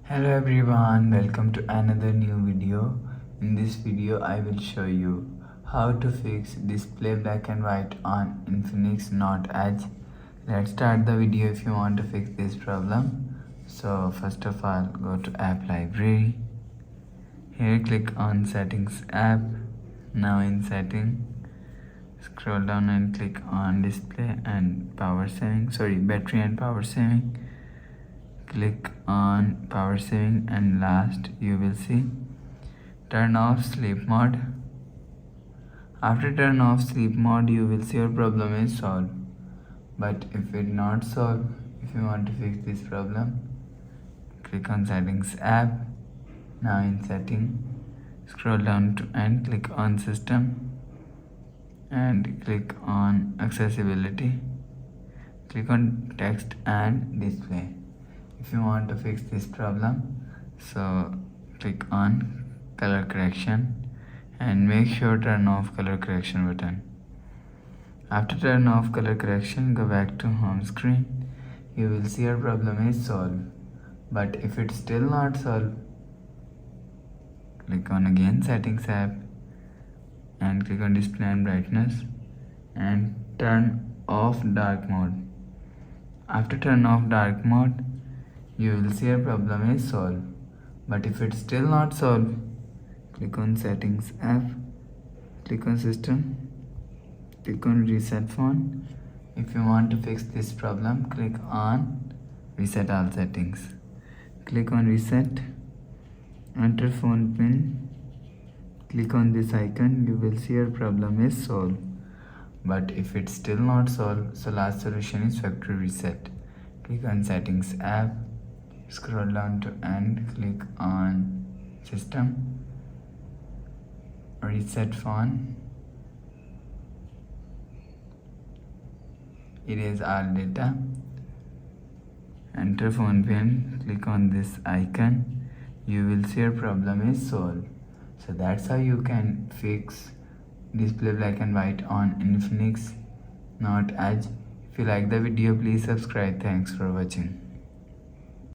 Hello everyone, welcome to another new video. In this video I will show you how to fix display black and white on Infinix Note Edge. Let's start the video if you want to fix this problem. So first of all, go to app library. Here click on settings app. Now in setting, scroll down and click on display and battery and power saving. Click on power saving and last you will see turn off sleep mode. After turn off sleep mode you will see your problem is solved. But if it not solved, if you want to fix this problem, click on settings app. Now in setting, scroll down to and click on system and click on accessibility. Click on text and display. If you want to fix this problem, so click on color correction and make sure turn off color correction button. After turn off color correction, go back to home screen. You will see your problem is solved. But if it's still not solved, click on again settings app and click on display and brightness and turn off dark mode. After turn off dark mode, you will see your problem is solved. But if it's still not solved, click on settings app, click on system, click on reset phone. If you want to fix this problem, click on reset all settings. Click on reset, enter phone pin, click on this icon. You will see your problem is solved. But if it's still not solved, so last solution is factory reset. Click on settings app, scroll down to end, click on system, reset phone, erase all data, enter phone pin, click on this icon. You will see your problem is solved. So that's how you can fix display black and white on Infinix Note Edge. If you like the video, please subscribe. Thanks for watching.